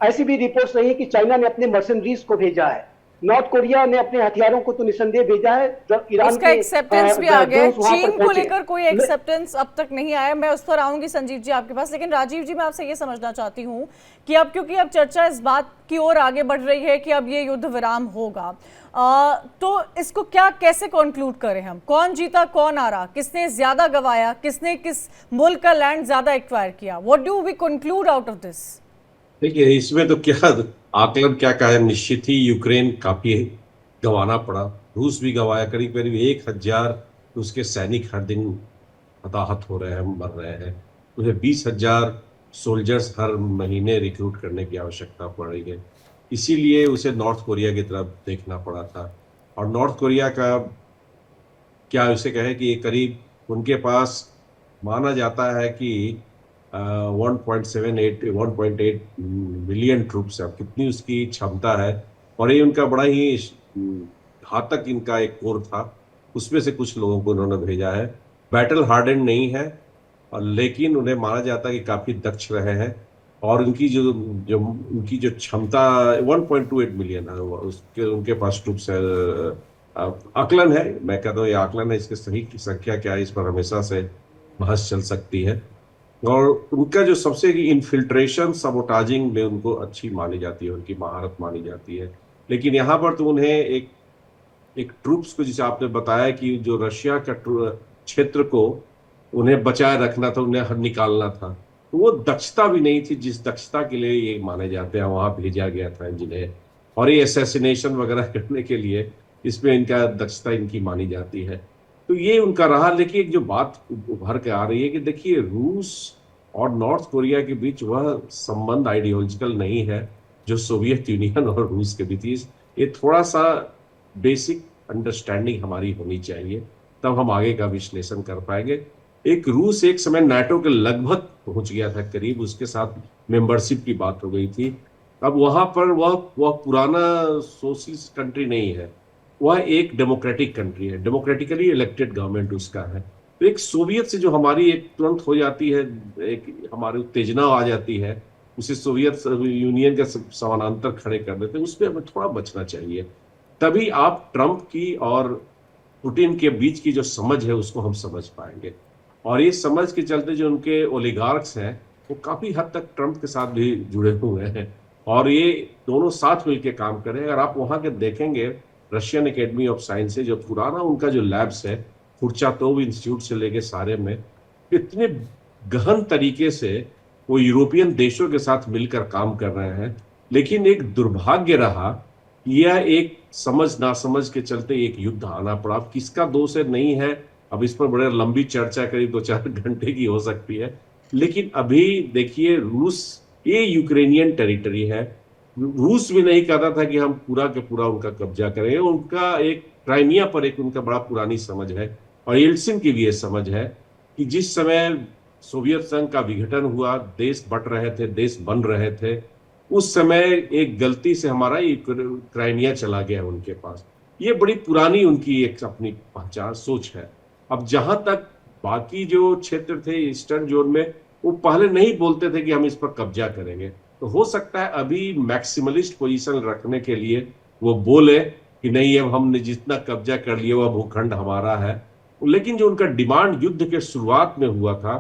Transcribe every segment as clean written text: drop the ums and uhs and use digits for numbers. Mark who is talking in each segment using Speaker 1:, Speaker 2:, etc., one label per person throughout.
Speaker 1: ऐसी भी रिपोर्ट्स रही है कि चाइना ने अपने मर्सनरीज को भेजा है, नॉर्थ कोरिया ने अपने हथियारों को तो निसंदेह भेजा है, जो ईरान
Speaker 2: उसका
Speaker 1: के
Speaker 2: एक्सेप्टेंस भी आ गया है।
Speaker 1: ड्रोन्स वहां पर
Speaker 2: चीन को
Speaker 1: पहुंचे।
Speaker 2: लेकर कोई एक्सेप्टेंस अब तक नहीं आया। मैं उस पर आऊंगी संजीव जी आपके पास, लेकिन राजीव जी मैं आपसे ये समझना चाहती हूँ कि अब क्योंकि अब चर्चा इस बात की ओर आगे बढ़ रही है कि अब ये युद्ध विराम होगा, तो इसको क्या कैसे कंक्लूड करें हम? कौन जीता कौन हारा, किसने ज्यादा गवाया, किसने किस मुल्क का लैंड ज्यादा एक्वायर किया? What do we conclude out of this?
Speaker 3: देखिए, इसमें तो क्या आकलन क्या कहा, निश्चित ही यूक्रेन काफी गंवाना पड़ा। रूस भी गंवाया, करीब करीब 1,000 उसके सैनिक हर दिन हताहत हो रहे हैं, मर रहे हैं। उन्हें 20,000 सोल्जर्स हर महीने रिक्रूट करने की आवश्यकता पड़ रही है। इसीलिए उसे नॉर्थ कोरिया की तरफ देखना पड़ा था। और नॉर्थ कोरिया का क्या उसे कहे कि करीब उनके पास माना जाता है कि 1.8 मिलियन ट्रूप्स है। कितनी उसकी क्षमता है, और ये उनका बड़ा ही घातक इनका एक कोर था। उसमें से कुछ लोगों को उन्होंने भेजा है। बैटल हार्डन नहीं है, और लेकिन उन्हें माना जाता है कि काफी दक्ष रहे हैं। और उनकी जो जो उनकी जो क्षमता 1.28 मिलियन है, उसके उनके पास ट्रूप्स है। आकलन है, मैं कहता हूँ ये आकलन है, इसकी सही संख्या क्या है इस पर हमेशा से बहस चल सकती है। और उनका जो सबसे इन्फिल्ट्रेशन सबोटाजिंग में उनको अच्छी मानी जाती है, उनकी महारत मानी जाती है। लेकिन यहाँ पर तो उन्हें एक एक ट्रूप्स को, जिसे आपने बताया कि जो रशिया का क्षेत्र को उन्हें बचाए रखना था, उन्हें निकालना था, तो वो दक्षता भी नहीं थी जिस दक्षता के लिए ये माने जाते हैं वहां भेजा गया था जिन्हें। और ये असैसिनेशन वगैरह करने के लिए इसमें इनका दक्षता इनकी मानी जाती है। तो ये उनका रहा। लेकिन एक जो बात उभर के आ रही है कि देखिए, रूस और नॉर्थ कोरिया के बीच वह संबंध आइडियोलॉजिकल नहीं है जो सोवियत यूनियन और रूस के बीच। ये थोड़ा सा बेसिक अंडरस्टैंडिंग हमारी होनी चाहिए, तब हम आगे का विश्लेषण कर पाएंगे। एक रूस एक समय नाटो के लगभग पहुंच गया था, करीब उसके साथ मेंबरशिप की बात हो गई थी। अब वहां पर वह पुराना सोशलिस्ट कंट्री नहीं है, वह एक डेमोक्रेटिक कंट्री है, डेमोक्रेटिकली इलेक्टेड गवर्नमेंट उसका है। तो एक सोवियत से जो हमारी एक तुरंत हो जाती है, एक हमारी उत्तेजना आ जाती है, उसे सोवियत यूनियन के समानांतर खड़े कर देते हैं, उसमें हमें थोड़ा बचना चाहिए। तभी आप ट्रंप की और पुतिन के बीच की जो समझ है उसको हम समझ पाएंगे। और इस समझ के चलते जो उनके ओलिगार्क्स हैं वो काफी हद तक ट्रंप के साथ भी जुड़े हुए हैं, और ये दोनों साथ मिलकर काम करें। अगर आप वहां के देखेंगे, रशियन एकेडमी ऑफ साइंस है जो पुराना उनका जो लैब्स है, कुर्चातोव इंस्टीट्यूट से लेके सारे में, इतने गहन तरीके से वो यूरोपियन देशों के साथ मिलकर काम कर रहे हैं। लेकिन एक दुर्भाग्य रहा, यह एक समझ नासमझ के चलते एक युद्ध आना पड़ा। अब किसका दोष है नहीं है, अब इस पर बड़े लंबी चर्चा करीब 2-4 घंटे की हो सकती है। लेकिन अभी देखिए, रूस ये यूक्रेनियन टेरिटरी है। रूस भी नहीं कहता था कि हम पूरा के पूरा उनका कब्जा करेंगे। उनका एक क्राइमिया पर एक उनका बड़ा पुरानी समझ है, और येल्सिन की भी ये समझ है कि जिस समय सोवियत संघ का विघटन हुआ, देश बट रहे थे, देश बन रहे थे, उस समय एक गलती से हमारा क्राइमिया चला गया उनके पास। ये बड़ी पुरानी उनकी एक अपनी पहचान सोच है। अब जहां तक बाकी जो क्षेत्र थे ईस्टर्न जोन में, वो पहले नहीं बोलते थे कि हम इस पर कब्जा करेंगे, तो हो सकता है अभी मैक्सिमलिस्ट पोजीशन रखने के लिए वो बोले कि नहीं, अब हमने जितना कब्जा कर लिया वह भूखंड हमारा है। लेकिन जो उनका डिमांड युद्ध के शुरुआत में हुआ था,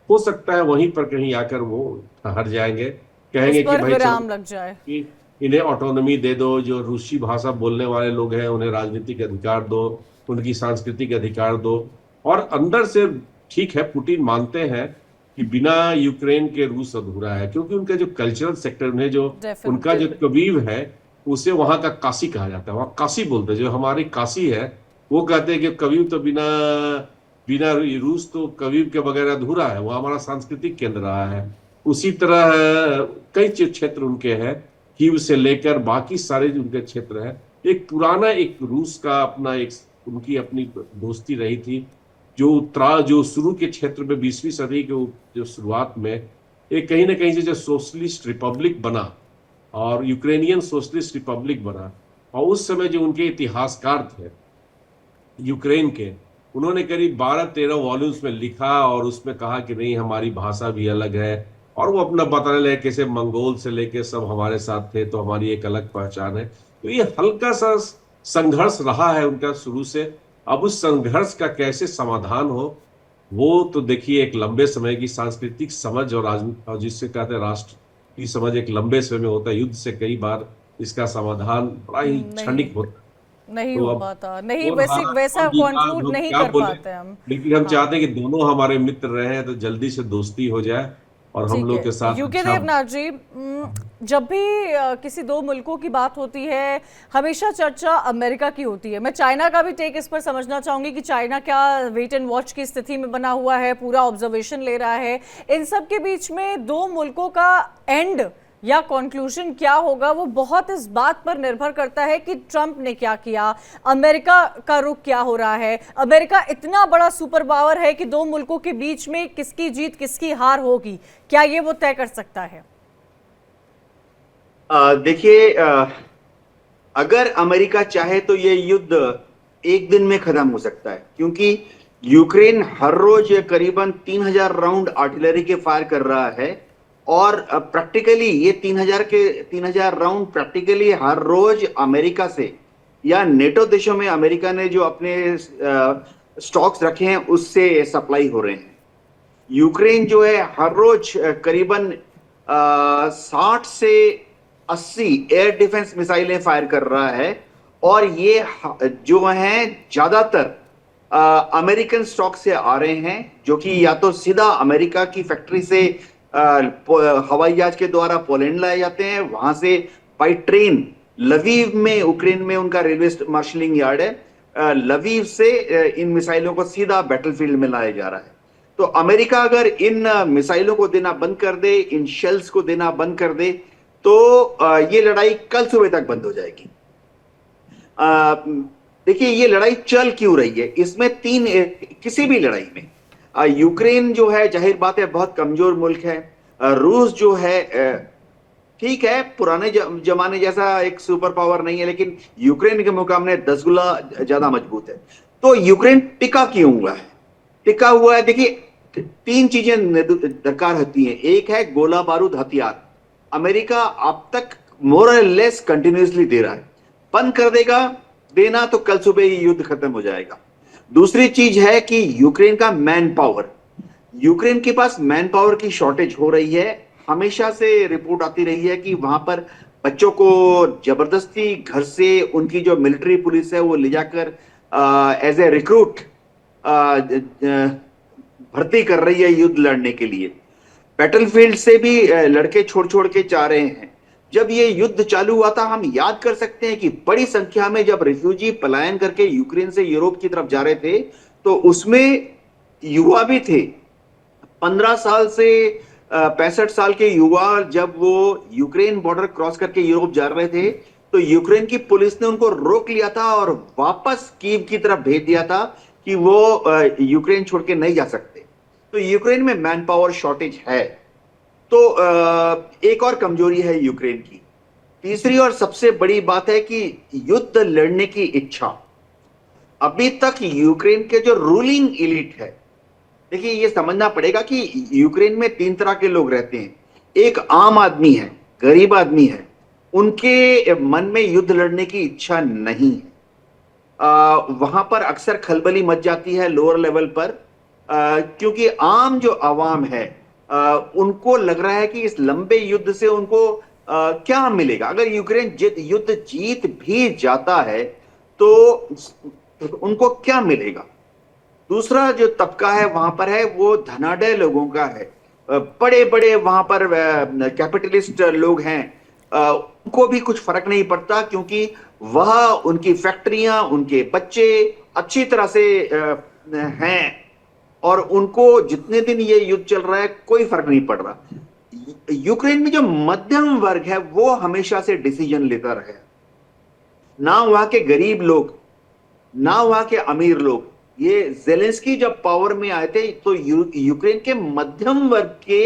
Speaker 3: हो सकता है वहीं पर कहीं आकर वो ठहर जाएंगे,
Speaker 2: उस
Speaker 3: कहेंगे कि
Speaker 2: पर
Speaker 3: भाई
Speaker 2: विराम
Speaker 3: चलो
Speaker 2: लग जाए।
Speaker 3: कि इन्हें ऑटोनॉमी दे दो, जो रूसी भाषा बोलने वाले लोग हैं उन्हें राजनीतिक अधिकार दो, उनकी सांस्कृतिक अधिकार दो। और अंदर से ठीक है, पुतिन मानते हैं कि बिना यूक्रेन के रूस अधूरा है, क्योंकि उनका जो कल्चरल सेक्टर में जो उनका जो
Speaker 2: डेफिनेटली।
Speaker 3: कबीब है, उसे वहां का काशी कहा जाता है। वहां काशी बोलते हैं, जो हमारी काशी है, वो कहते हैं कि कबीब तो बिना बिना रूस तो कबीब के बगैर अधूरा है, वो हमारा सांस्कृतिक केंद्र रहा है। उसी तरह कई क्षेत्र उनके हैं, कीव से लेकर बाकी सारे जो उनके क्षेत्र हैं, एक पुराना एक रूस का अपना एक उनकी अपनी दोस्ती रही थी। जो शुरू के क्षेत्र में 20वीं सदी के जो शुरुआत में एक कहीं ना कहीं से जो सोशलिस्ट रिपब्लिक बना, और यूक्रेनियन सोशलिस्ट रिपब्लिक बना, और उस समय जो उनके इतिहासकार थे यूक्रेन के, उन्होंने करीब 12-13 वॉल्यूम्स में लिखा और उसमें कहा कि नहीं, हमारी भाषा भी अलग है, और वो अपना बताने लगे कैसे मंगोल से लेके सब हमारे साथ थे, तो हमारी एक अलग पहचान है। तो ये हल्का सा संघर्ष रहा है उनका शुरू से। अब उस संघर्ष का कैसे समाधान हो, वो तो देखिए एक लंबे समय की सांस्कृतिक समझ और जिससे कहते हैं राष्ट्र की समझ एक लंबे समय में होता है। युद्ध से कई बार इसका समाधान बड़ा ही
Speaker 2: नहीं,
Speaker 3: क्षणिक होता है।
Speaker 2: नहीं
Speaker 3: तो
Speaker 2: हो
Speaker 3: अब
Speaker 2: पाता, नहीं
Speaker 3: कौन
Speaker 2: वैसे
Speaker 3: हारा
Speaker 2: वैसा
Speaker 3: कौन जीता, अब
Speaker 2: कंक्लूड
Speaker 3: हम
Speaker 2: नहीं
Speaker 3: क्या
Speaker 2: कर
Speaker 3: बोले।
Speaker 2: पाते हम।
Speaker 3: लेकिन हम
Speaker 2: हाँ,
Speaker 3: चाहते हैं कि दोनों हमारे मित्र रहे हैं, तो जल्दी से दोस्ती हो जाए और हम
Speaker 2: ठीक
Speaker 3: लोग
Speaker 2: है।
Speaker 3: के साथ
Speaker 2: यूके
Speaker 3: अच्छा।
Speaker 2: देवनाथ जी, जब भी किसी दो मुल्कों की बात होती है, हमेशा चर्चा अमेरिका की होती है। मैं चाइना का भी टेक इस पर समझना चाहूंगी कि चाइना क्या वेट एंड वॉच की स्थिति में बना हुआ है, पूरा ऑब्जर्वेशन ले रहा है। इन सब के बीच में दो मुल्कों का एंड या कंक्लूजन क्या होगा, वो बहुत इस बात पर निर्भर करता है कि ट्रंप ने क्या किया, अमेरिका का रुख क्या हो रहा है। अमेरिका इतना बड़ा सुपर पावर है कि दो मुल्कों के बीच में किसकी जीत किसकी हार होगी, क्या ये वो तय कर सकता है?
Speaker 4: देखिए, अगर अमेरिका चाहे तो ये युद्ध एक दिन में खत्म हो सकता है, क्योंकि यूक्रेन हर रोज करीबन 3000 राउंड आर्टिलरी के फायर कर रहा है। और प्रैक्टिकली ये 3000 राउंड प्रैक्टिकली हर रोज अमेरिका से या नेटो देशों में अमेरिका ने जो अपने स्टॉक्स रखे हैं उससे सप्लाई हो रहे हैं। यूक्रेन जो है हर रोज करीबन 60 से 80 एयर डिफेंस मिसाइलें फायर कर रहा है। और ये जो हैं ज्यादातर अमेरिकन स्टॉक से आ रहे हैं, जो कि या तो सीधा अमेरिका की फैक्ट्री से हवाई जहाज के द्वारा पोलैंड लाए जाते हैं, वहां से बाई ट्रेन लवीव में, यूक्रेन में उनका रेलवे मार्शलिंग यार्ड है, लवीव से इन मिसाइलों को सीधा बैटलफील्ड में लाया जा रहा है। तो अमेरिका अगर इन मिसाइलों को देना बंद कर दे, इन शेल्स को देना बंद कर दे, तो ये लड़ाई कल सुबह तक बंद हो जाएगी। देखिए, ये लड़ाई चल क्यों रही है, इसमें किसी भी लड़ाई में यूक्रेन जो है जाहिर बात है बहुत कमजोर मुल्क है। रूस जो है ठीक है, पुराने जमाने जैसा एक सुपर पावर नहीं है, लेकिन यूक्रेन के मुकाबले 10 गुना ज्यादा मजबूत है। तो यूक्रेन टिका क्यों हुआ है? टिका हुआ है, देखिए 3 चीजें दरकार होती हैं। एक है गोला बारूद हथियार। अमेरिका अब तक मोर और लेस कंटिन्यूसली दे रहा है, बंद कर देगा देना तो कल सुबह ही युद्ध खत्म हो जाएगा। दूसरी चीज है कि यूक्रेन का मैन पावर। यूक्रेन के पास मैन पावर की शॉर्टेज हो रही है। हमेशा से रिपोर्ट आती रही है कि वहां पर बच्चों को जबरदस्ती घर से उनकी जो मिलिट्री पुलिस है वो ले जाकर एज ए रिक्रूट भर्ती कर रही है युद्ध लड़ने के लिए। बैटलफील्ड से भी लड़के छोड़ छोड़ के जा रहे हैं। जब ये युद्ध चालू हुआ था, हम याद कर सकते हैं कि बड़ी संख्या में जब रिफ्यूजी पलायन करके यूक्रेन से यूरोप की तरफ जा रहे थे, तो उसमें युवा भी थे। 15 साल से 65 साल के युवा जब वो यूक्रेन बॉर्डर क्रॉस करके यूरोप जा रहे थे, तो यूक्रेन की पुलिस ने उनको रोक लिया था और वापस कीव की तरफ भेज दिया था कि वो यूक्रेन छोड़ के नहीं जा सकते। तो यूक्रेन में मैन पावर शॉर्टेज है। तो एक और कमजोरी है यूक्रेन की। तीसरी और सबसे बड़ी बात है कि युद्ध लड़ने की इच्छा। अभी तक यूक्रेन के जो रूलिंग एलिट है, देखिए ये समझना पड़ेगा कि यूक्रेन में 3 तरह के लोग रहते हैं। एक आम आदमी है, गरीब आदमी है, उनके मन में युद्ध लड़ने की इच्छा नहीं है। वहां पर अक्सर खलबली मच जाती है लोअर लेवल पर, क्योंकि आम जो आवाम है उनको लग रहा है कि इस लंबे युद्ध से उनको क्या मिलेगा। अगर यूक्रेन युद्ध जीत भी जाता है तो उनको क्या मिलेगा। दूसरा जो तबका है वहां पर है वो धनाढ्य लोगों का है। बड़े बड़े वहां पर कैपिटलिस्ट लोग हैं, उनको भी कुछ फर्क नहीं पड़ता, क्योंकि वह उनकी फैक्ट्रियां, उनके बच्चे अच्छी तरह से हैं और उनको जितने दिन ये युद्ध चल रहा है कोई फर्क नहीं पड़ रहा। यूक्रेन में जो मध्यम वर्ग है वो हमेशा से डिसीजन लेता रहा। ना वहां के गरीब लोग, ना वहां के अमीर लोग। ये जेलेंस्की जब पावर में आए थे तो यूक्रेन के मध्यम वर्ग के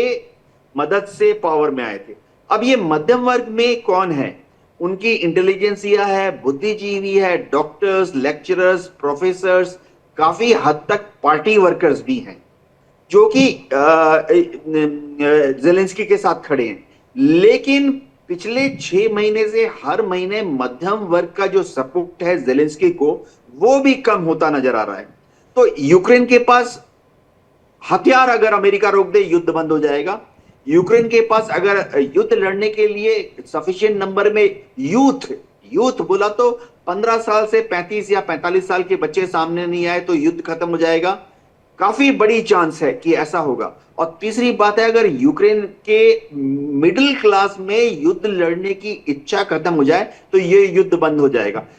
Speaker 4: मदद से पावर में आए थे। अब ये मध्यम वर्ग में कौन है? उनकी इंटेलिजेंसिया है, बुद्धिजीवी है, डॉक्टर्स, लेक्चरर्स, प्रोफेसर्स, काफी हद तक पार्टी वर्कर्स भी हैं। जो कि जेलेंस्की के साथ खड़े हैं। लेकिन पिछले 6 महीने से हर महीने मध्यम वर्ग का जो सपोर्ट है जेलेंस्की को, वो भी कम होता नजर आ रहा है। तो यूक्रेन के पास हथियार अगर अमेरिका रोक दे, युद्ध बंद हो जाएगा। यूक्रेन के पास अगर युद्ध लड़ने के लिए सफिशिएंट नंबर में यूथ बोला तो 15 साल से 35 या 45 साल के बच्चे सामने नहीं आए तो युद्ध खत्म हो जाएगा। काफी बड़ी चांस है कि ऐसा होगा। और तीसरी बात है, अगर यूक्रेन के मिडिल क्लास में युद्ध लड़ने की इच्छा खत्म हो जाए तो ये युद्ध बंद हो जाएगा।